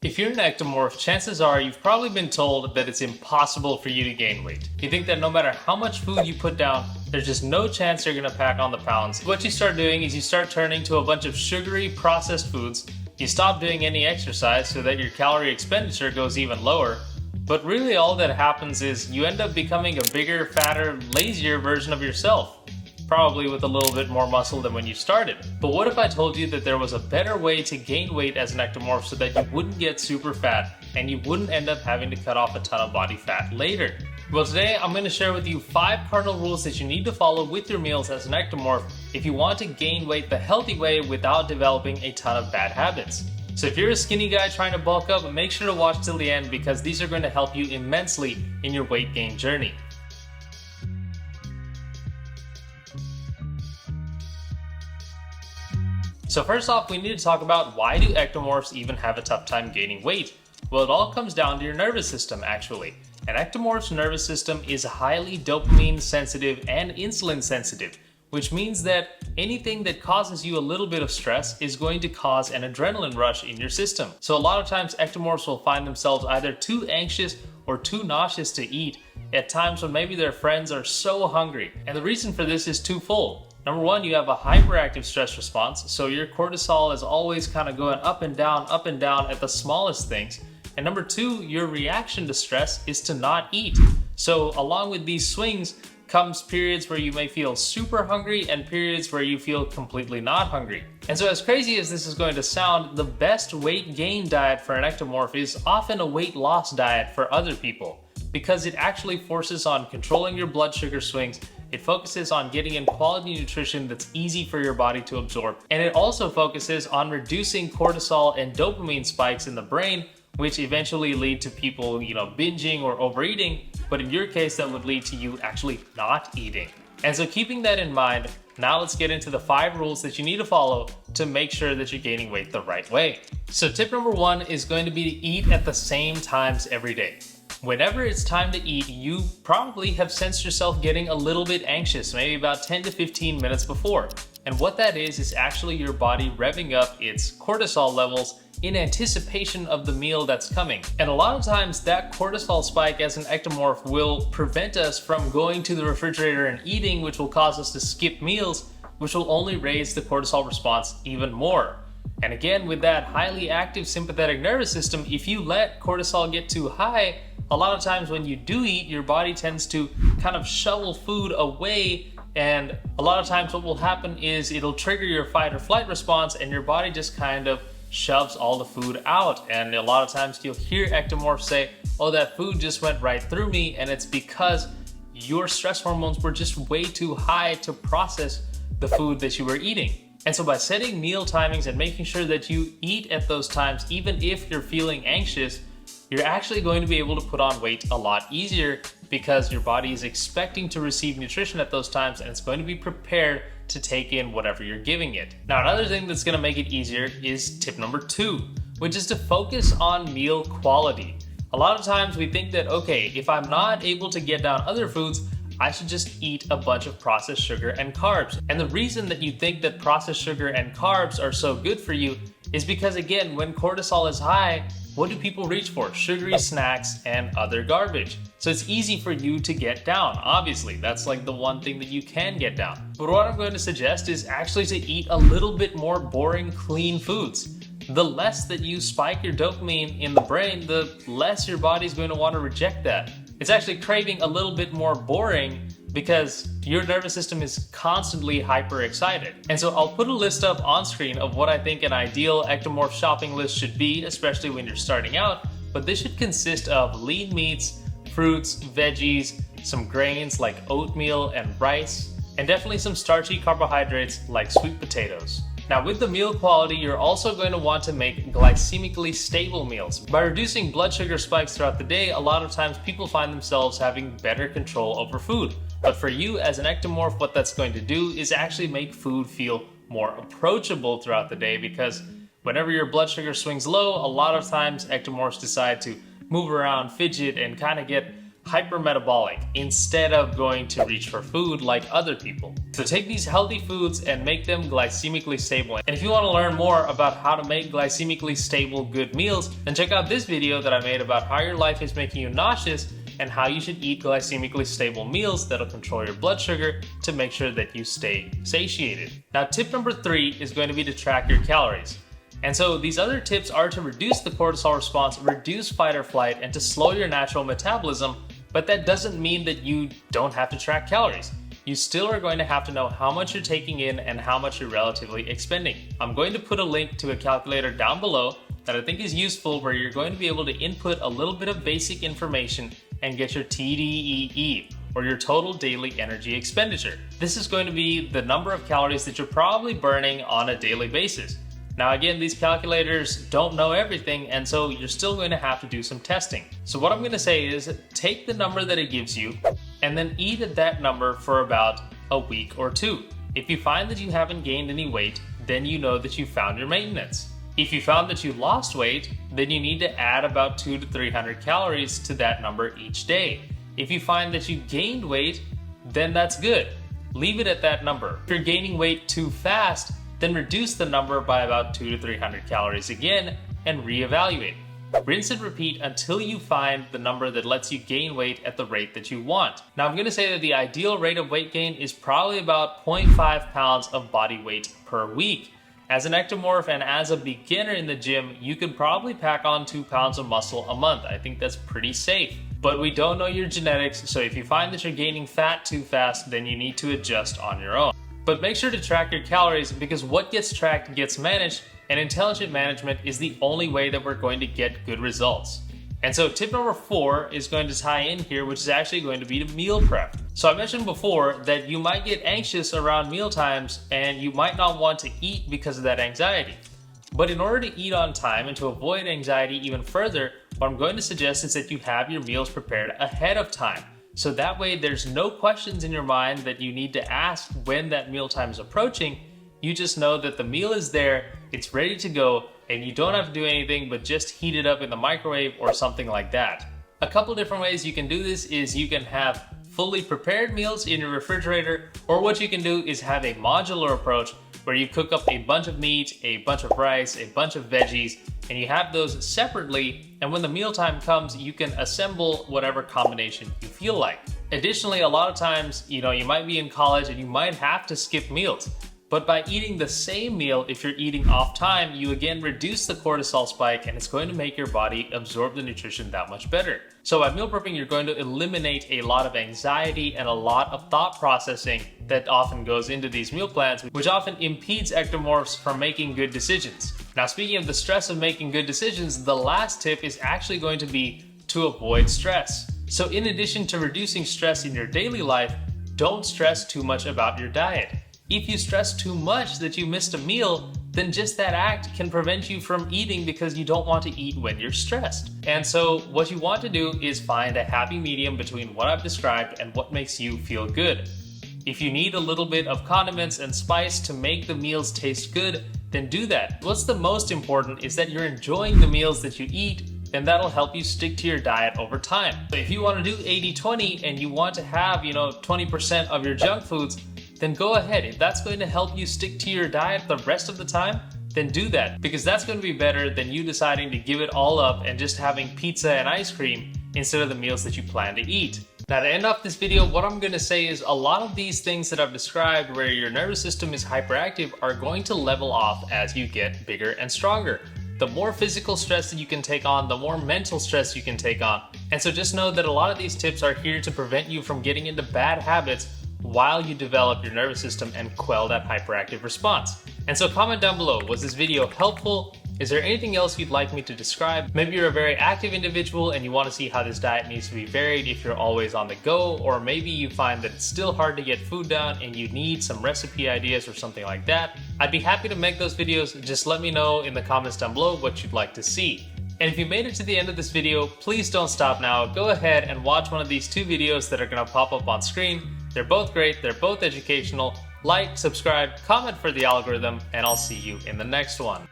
If you're an ectomorph, chances are you've probably been told that it's impossible for you to gain weight. You think that no matter how much food you put down, there's just no chance you're gonna pack on the pounds. What you start doing is you start turning to a bunch of sugary, processed foods. You stop doing any exercise so that your calorie expenditure goes even lower. But really all that happens is you end up becoming a bigger, fatter, lazier version of yourself. Probably with a little bit more muscle than when you started. But what if I told you that there was a better way to gain weight as an ectomorph so that you wouldn't get super fat and you wouldn't end up having to cut off a ton of body fat later? Well, today I'm going to share with you 5 cardinal rules that you need to follow with your meals as an ectomorph if you want to gain weight the healthy way without developing a ton of bad habits. So if you're a skinny guy trying to bulk up, make sure to watch till the end because these are going to help you immensely in your weight gain journey. So first off, we need to talk about why do ectomorphs even have a tough time gaining weight? Well, it all comes down to your nervous system actually. An ectomorph's nervous system is highly dopamine sensitive and insulin sensitive, which means that anything that causes you a little bit of stress is going to cause an adrenaline rush in your system. So a lot of times ectomorphs will find themselves either too anxious or too nauseous to eat at times when maybe their friends are so hungry. And the reason for this is twofold. Number one, you have a hyperactive stress response, so your cortisol is always kind of going up and down at the smallest things. And number two, your reaction to stress is to not eat. So along with these swings comes periods where you may feel super hungry and periods where you feel completely not hungry. And so as crazy as this is going to sound, the best weight gain diet for an ectomorph is often a weight loss diet for other people because it actually forces on controlling your blood sugar swings. It focuses on getting in quality nutrition that's easy for your body to absorb. And it also focuses on reducing cortisol and dopamine spikes in the brain, which eventually lead to people, binging or overeating. But in your case, that would lead to you actually not eating. And so keeping that in mind, now let's get into the 5 rules that you need to follow to make sure that you're gaining weight the right way. So tip number 1 is going to be to eat at the same times every day. Whenever it's time to eat, you probably have sensed yourself getting a little bit anxious, maybe about 10 to 15 minutes before. And what that is actually your body revving up its cortisol levels in anticipation of the meal that's coming. And a lot of times that cortisol spike as an ectomorph will prevent us from going to the refrigerator and eating, which will cause us to skip meals, which will only raise the cortisol response even more. And again, with that highly active sympathetic nervous system, if you let cortisol get too high, a lot of times when you do eat, your body tends to kind of shovel food away, and a lot of times what will happen is it'll trigger your fight or flight response and your body just kind of shoves all the food out. And a lot of times you'll hear ectomorphs say, oh, that food just went right through me, and it's because your stress hormones were just way too high to process the food that you were eating. And so by setting meal timings and making sure that you eat at those times, even if you're feeling anxious, you're actually going to be able to put on weight a lot easier because your body is expecting to receive nutrition at those times and it's going to be prepared to take in whatever you're giving it. Now, another thing that's going to make it easier is tip number 2, which is to focus on meal quality. A lot of times we think that, okay, if I'm not able to get down other foods, I should just eat a bunch of processed sugar and carbs. And the reason that you think that processed sugar and carbs are so good for you is because, again, when cortisol is high, what do people reach for? Sugary snacks and other garbage. So it's easy for you to get down. Obviously, that's like the one thing that you can get down. But what I'm going to suggest is actually to eat a little bit more boring, clean foods. The less that you spike your dopamine in the brain, the less your body's going to want to reject that. It's actually craving a little bit more boring because your nervous system is constantly hyper excited. And so I'll put a list up on screen of what I think an ideal ectomorph shopping list should be, especially when you're starting out, but this should consist of lean meats, fruits, veggies, some grains like oatmeal and rice, and definitely some starchy carbohydrates like sweet potatoes. Now with the meal quality, you're also going to want to make glycemically stable meals. By reducing blood sugar spikes throughout the day, a lot of times people find themselves having better control over food. But for you as an ectomorph, what that's going to do is actually make food feel more approachable throughout the day because whenever your blood sugar swings low, a lot of times ectomorphs decide to move around, fidget, and kind of get hypermetabolic instead of going to reach for food like other people. So take these healthy foods and make them glycemically stable. And if you want to learn more about how to make glycemically stable good meals, then check out this video that I made about how your life is making you nauseous and how you should eat glycemically stable meals that'll control your blood sugar to make sure that you stay satiated. Now, tip number 3 is going to be to track your calories. And so these other tips are to reduce the cortisol response, reduce fight or flight, and to slow your natural metabolism, but that doesn't mean that you don't have to track calories. You still are going to have to know how much you're taking in and how much you're relatively expending. I'm going to put a link to a calculator down below that I think is useful, where you're going to be able to input a little bit of basic information and get your TDEE, or your total daily energy expenditure. This is going to be the number of calories that you're probably burning on a daily basis. Now again, these calculators don't know everything, and so you're still going to have to do some testing. So what I'm going to say is take the number that it gives you and then eat at that number for about a week or 2. If you find that you haven't gained any weight, then you know that you found your maintenance. If you found that you lost weight, then you need to add about 200 to 300 calories to that number each day. If you find that you gained weight, then that's good. Leave it at that number. If you're gaining weight too fast, then reduce the number by about 200 to 300 calories again and reevaluate. Rinse and repeat until you find the number that lets you gain weight at the rate that you want. Now I'm going to say that the ideal rate of weight gain is probably about 0.5 pounds of body weight per week. As an ectomorph and as a beginner in the gym, you could probably pack on 2 pounds of muscle a month. I think that's pretty safe. But we don't know your genetics, so if you find that you're gaining fat too fast, then you need to adjust on your own. But make sure to track your calories, because what gets tracked gets managed, and intelligent management is the only way that we're going to get good results. And so tip number 4 is going to tie in here, which is actually going to be the meal prep. So I mentioned before that you might get anxious around meal times and you might not want to eat because of that anxiety. But in order to eat on time and to avoid anxiety even further, what I'm going to suggest is that you have your meals prepared ahead of time. So that way there's no questions in your mind that you need to ask when that mealtime is approaching. You just know that the meal is there, it's ready to go, and you don't have to do anything but just heat it up in the microwave or something like that. A couple different ways you can do this is you can have fully prepared meals in your refrigerator, or what you can do is have a modular approach where you cook up a bunch of meat, a bunch of rice, a bunch of veggies, and you have those separately, and when the mealtime comes, you can assemble whatever combination you feel like. Additionally, a lot of times, you might be in college and you might have to skip meals. But by eating the same meal, if you're eating off time, you again reduce the cortisol spike, and it's going to make your body absorb the nutrition that much better. So by meal prepping, you're going to eliminate a lot of anxiety and a lot of thought processing that often goes into these meal plans, which often impedes ectomorphs from making good decisions. Now, speaking of the stress of making good decisions, the last tip is actually going to be to avoid stress. So in addition to reducing stress in your daily life, don't stress too much about your diet. If you stress too much that you missed a meal, then just that act can prevent you from eating because you don't want to eat when you're stressed. And so what you want to do is find a happy medium between what I've described and what makes you feel good. If you need a little bit of condiments and spice to make the meals taste good, then do that. What's the most important is that you're enjoying the meals that you eat, and that'll help you stick to your diet over time. So if you want to do 80-20 and you want to have, 20% of your junk foods, then go ahead. If that's going to help you stick to your diet the rest of the time, then do that, because that's going to be better than you deciding to give it all up and just having pizza and ice cream instead of the meals that you plan to eat. Now, to end off this video, what I'm going to say is a lot of these things that I've described where your nervous system is hyperactive are going to level off as you get bigger and stronger. The more physical stress that you can take on, the more mental stress you can take on. And so just know that a lot of these tips are here to prevent you from getting into bad habits while you develop your nervous system and quell that hyperactive response. And so comment down below, was this video helpful? Is there anything else you'd like me to describe? Maybe you're a very active individual and you want to see how this diet needs to be varied if you're always on the go, or maybe you find that it's still hard to get food down and you need some recipe ideas or something like that. I'd be happy to make those videos. Just let me know in the comments down below what you'd like to see. And if you made it to the end of this video, please don't stop now. Go ahead and watch one of these 2 videos that are going to pop up on screen. They're both great, they're both educational. Like, subscribe, comment for the algorithm, and I'll see you in the next one.